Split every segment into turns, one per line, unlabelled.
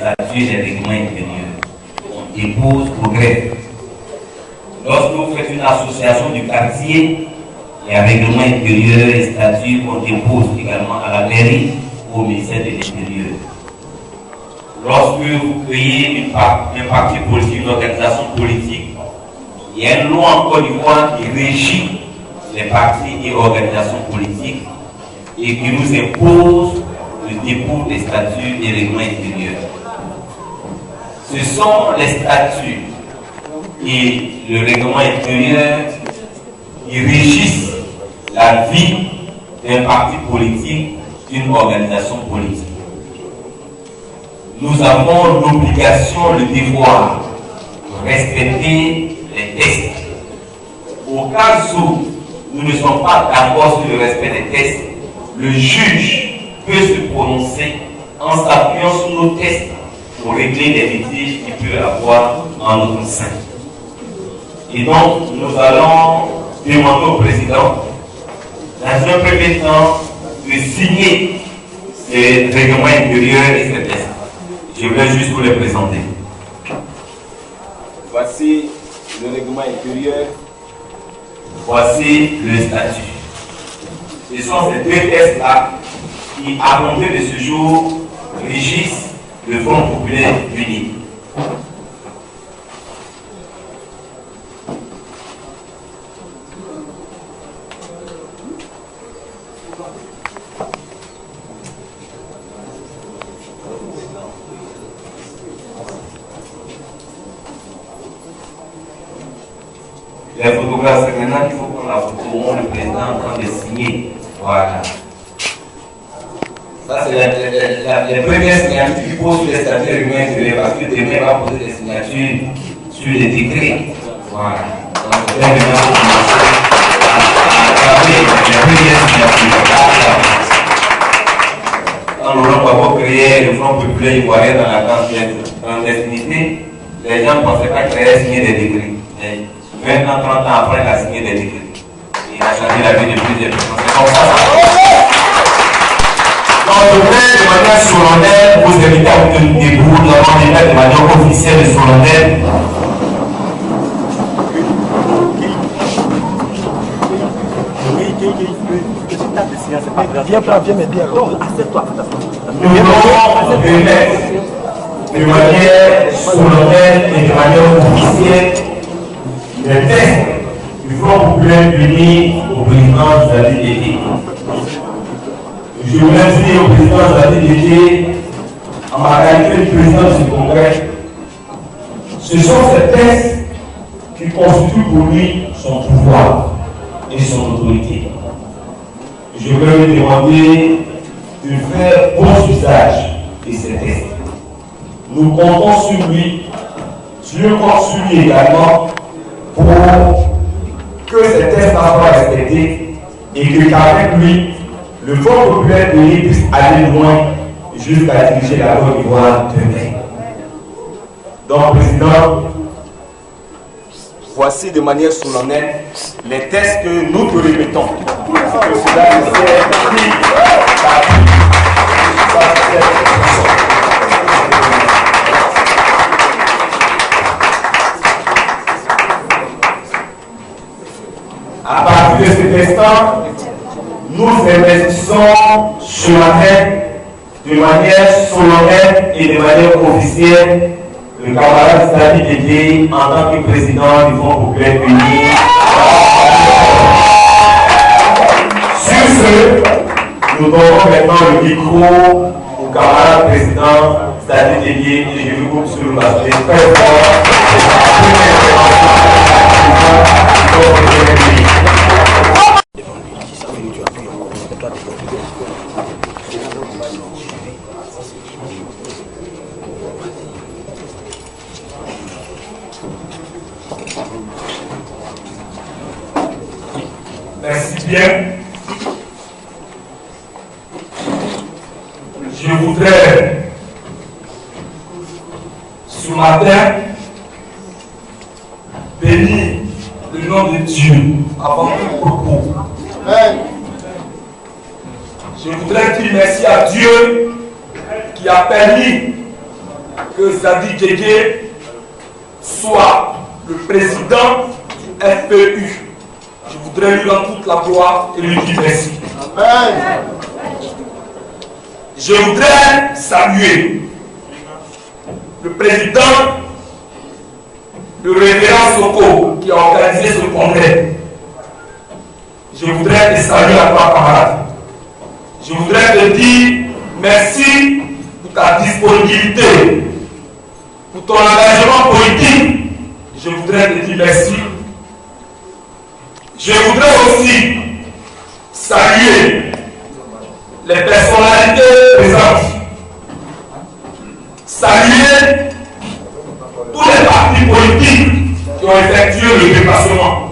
statuts et les règlements intérieurs. On dépose au greffe. Lorsque vous faites une association du quartier, il y a règlement intérieur et statuts qu'on dépose également à la mairie ou au ministère de l'Intérieur. Lorsque vous créez un parti politique, une organisation politique, il y a une loi en Côte d'Ivoire qui régit les partis et organisations politiques et qui nous impose le dépôt des statuts et règlements intérieurs. Ce sont les statuts et le règlement intérieur qui régissent la vie d'un parti politique, d'une organisation politique. Nous avons l'obligation, le devoir de respecter les textes. Au cas où nous ne sommes pas d'accord sur le respect des textes, le juge peut se prononcer en s'appuyant sur nos textes pour régler les litiges qu'il peut y avoir en notre sein. Et donc, nous allons demander au président, dans un premier temps, de signer ces règlements intérieurs et ces textes. Je vais juste vous les présenter.
Voici le règlement intérieur.
Voici le statut. Ce sont ces deux textes-là qui, à compter de ce jour, régissent le Front populaire uni. Les photographes, c'est maintenant qu'il faut prendre la photo au moment où le président est en train de signer. Voilà. Ça, c'est les premières signatures qui posent sur les statuts humains, parce que demain, il va poser des signatures sur les décrets. Voilà. Donc, c'est maintenant pour commencer à graver les premières signatures. Quand nous avons créé le Front populaire ivoirien dans la clandestinité, les gens ne pensaient pas qu'il allait signer des décrets. 20 ans, 30 ans après, il a signé des décrets. Il a changé la vie de plusieurs personnes. C'est comme ça. Donc, je voudrais de manière solennelle vous inviter à vous tenir debout. Nous allons débattre de manière officielle et solennelle.
Viens m'aider alors. Assieds-toi.
Nous allons remettre de manière solennelle et de manière officielle les textes du Front populaire uni au président Jadid Dédé. Je voudrais dire au président Jadid Dédé, en ma qualité de président du Congrès, ce sont ces textes qui constituent pour lui son pouvoir et son autorité. Je voudrais lui demander de faire bon usage de ces textes. Nous comptons sur lui, Dieu compte sur lui également, pour que ces textes soient respectés et qu'avec lui, le Front populaire uni puisse aller loin jusqu'à diriger la Côte d'Ivoire demain. Donc, Président,
Voici de manière solennelle les textes que nous te remettons. Que cela ne soit pris par
à partir de cet instant, nous investissons sur la tête de manière solennelle et de manière officielle le camarade Jadid Dédé en tant que président du Front populaire uni. Sur ce, nous donnons maintenant le micro au camarade président Jadid Dédé et je vous coupe sur le bassin très fort. Merci bien. Je voudrais, ce matin, bénir le nom de Dieu avant tout propos. Je voudrais dire merci à Dieu qui a permis
que Zadi Djedje soit le président du FPU. Je voudrais lui rendre toute la gloire et lui dire merci. Amen. Je voudrais saluer le président, le révérend Soko, qui a organisé ce congrès. Je voudrais te saluer à toi, camarade. Je voudrais te dire merci pour ta disponibilité, pour ton engagement politique. Je voudrais te dire merci. Je voudrais aussi saluer les personnalités présentes, saluer tous les partis politiques qui ont effectué le déplacement.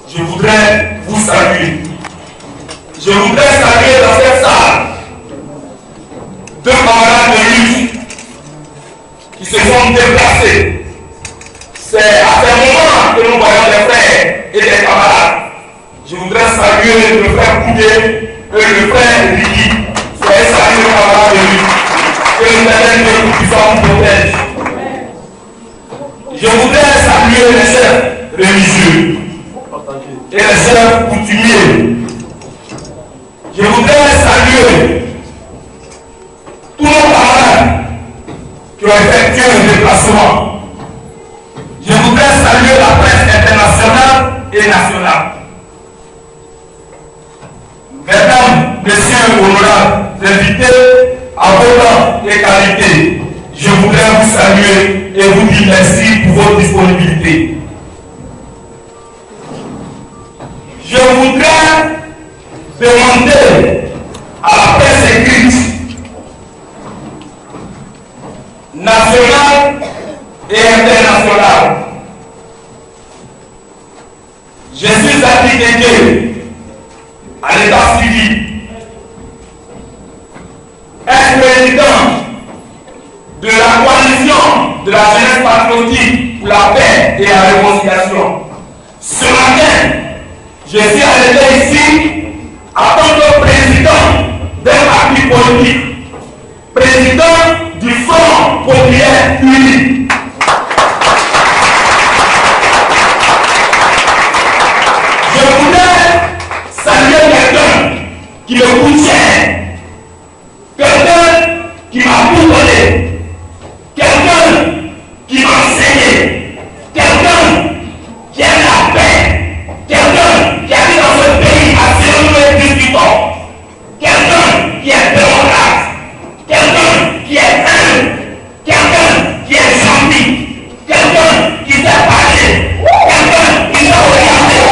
Je voudrais vous saluer. Je voudrais saluer dans cette salle deux camarades de lutte qui se sont déplacés. C'est à ce moment que nous voyons des frères et des camarades. Je voudrais saluer le frère Koudé et le frère Riki. Soyez salués, les camarades de lutte. Que l'éternel de puissance nous protège. Je voudrais saluer les chefs religieux et les chefs coutumiers. Je voudrais saluer tous nos camarades qui ont effectué le déplacement. Je voudrais saluer la presse internationale et nationale. Mesdames, messieurs honorables, invités à vos rangs et qualités, je voudrais vous saluer et vous dire merci pour votre disponibilité. Je voudrais demander à la presse écrite, nationale et internationale. Je suis appliqué à l'état civil, ex-président de la coalition de la jeunesse patriotique pour la paix et la réconciliation. Ce matin, je suis arrivé ici en tant que président d'un parti politique, président du Front populaire uni. Je voudrais saluer quelqu'un qui me coûte cher, quelqu'un qui m'a tout donné, quelqu'un qui m'a enseigné, quelqu'un qui aime la paix, quelqu'un qui habite dans ce pays à nous et discutons, quelqu'un qui est démocrate, quelqu'un qui est humble, quelqu'un qui est gentil, quelqu'un qui sait parler, quelqu'un qui sait orienter.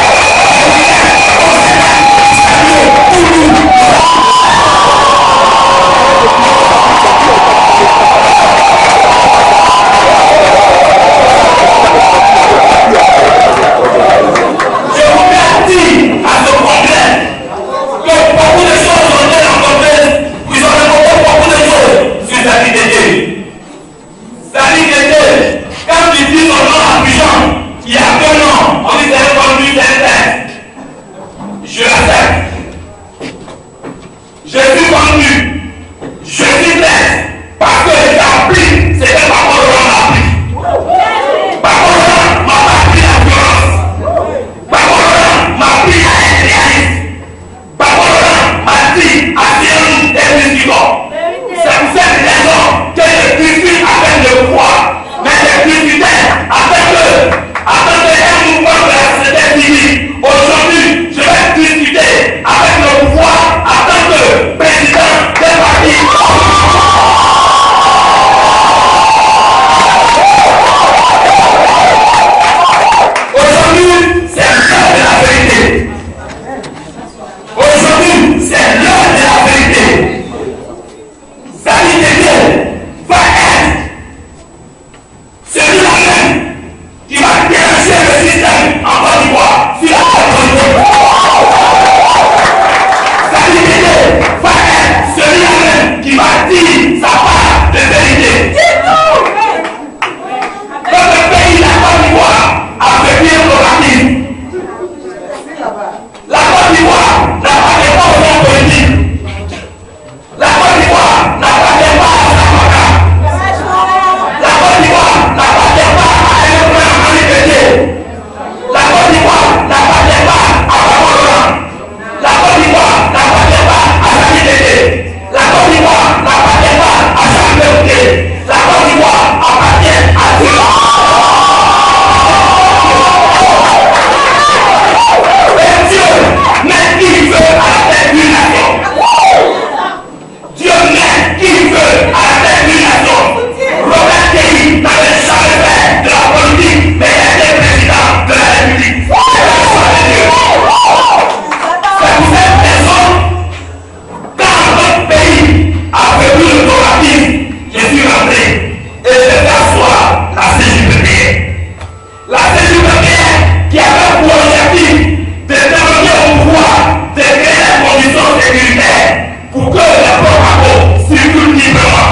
sécuritaire pour que la Porte circule librement,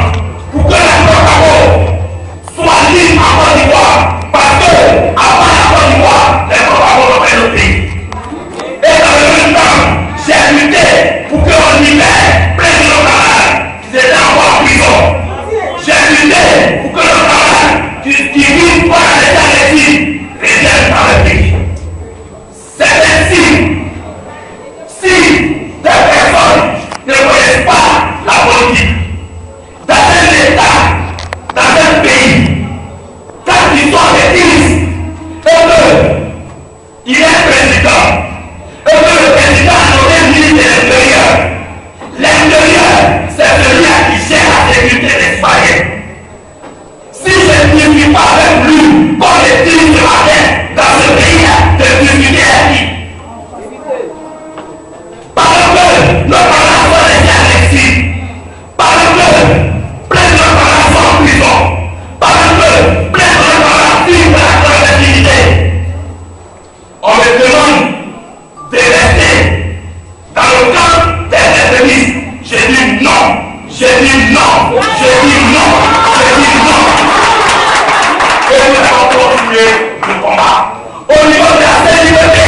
pour que la Porte soit libre en Côte d'Ivoire, parce que avant la Côte d'Ivoire, les Porte ont fait notre pays. Et dans le même temps, j'ai lutté pour qu'on libère plein de nos camarades qui étaient encore en prison. J'ai lutté pour que nos camarades qui vivent pas dans l'état d'exil reviennent dans le pays. C'est ainsi, si des personnes ne connaissent pas la politique, dans un état, dans un pays, quand ils sont des ministres, et qu'il y a un président, et que le président a nommé ministre de l'Intérieur, l'Intérieur, c'est celui qui gère la sécurité des citoyens. Si je ne suis pas avec lui, comme le dit ce matin, dans ce pays-là, de discuter avec lui, parce que nos parents sont restés à l'exil, parce que plein de nos parents sont en prison, parce que plein de nos parents vivent la clandestinité. On me demande de rester dans le camp des extrémistes. J'ai dit non, j'ai dit non, j'ai dit non, j'ai dit non. Et nous allons continuer le combat. Au niveau de la CNIPT,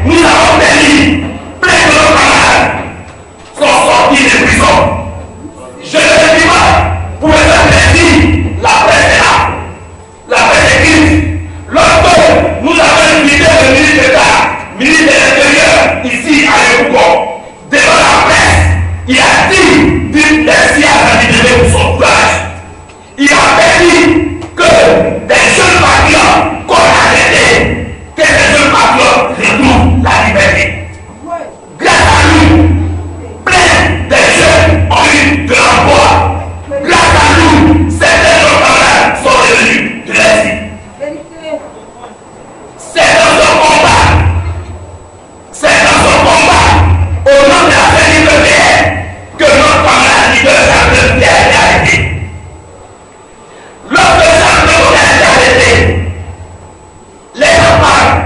nous avons permis plein de nos camarades sont sortis de prison. Je ne le dis pas pour me faire plaisir, la presse est là, la presse écrite. Lorsque nous avons invité le ministre d'État, ministre de l'Intérieur, ici à Yopougon, devant la presse, il a dit merci à la Libérée pour son courage. Il a dit que des jeunes patriotes qu'on a arrêtés, que les jeunes patriotes retrouvent la liberté. Grâce à nous, plein de jeunes ont eu de l'emploi. Grâce à nous, certains de nos camarades sont revenus de l'exil. C'est dans ce combat, au nom de la CNIPT, que notre camarade leader Jean-Claude Pierre a été arrêté. Lorsque Jean-Claude a été arrêté, les gens parlent,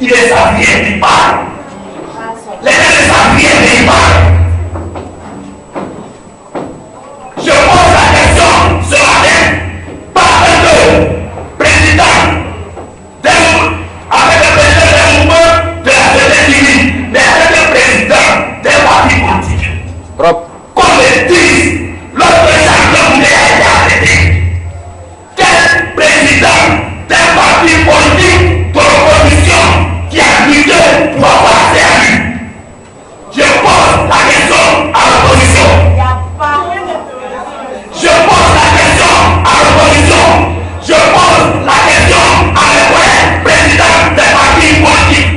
ils ne savent rien, ils parlent. Les gens ne savent rien, mais ils parlent. Je pose la question ce matin, parce que président, avec le président d'un mouvement de la société civile, mais avec le président des partis politiques. Comme le disent, lorsque Jean-Claude a été arrêté, quel président d'un parti politique de l'opposition qui a lutté pour avoir servi? Je pose la question à l'opposition. Je pose la question à l'opposition. Je pose la question à le président des partis politiques.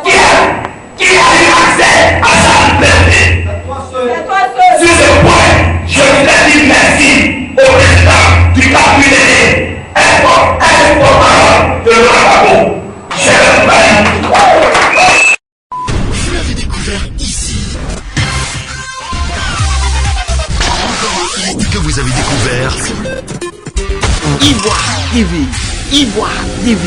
Qui a eu accès à sa liberté? Sur ce point, je voudrais dire merci au président du cabinet, un porte-parole de l'Oragabo. Je le remercie.
Vous l'avez découvert ici. Encore un hit que vous avez découvert.
Ivoire TV. Ivoire TV.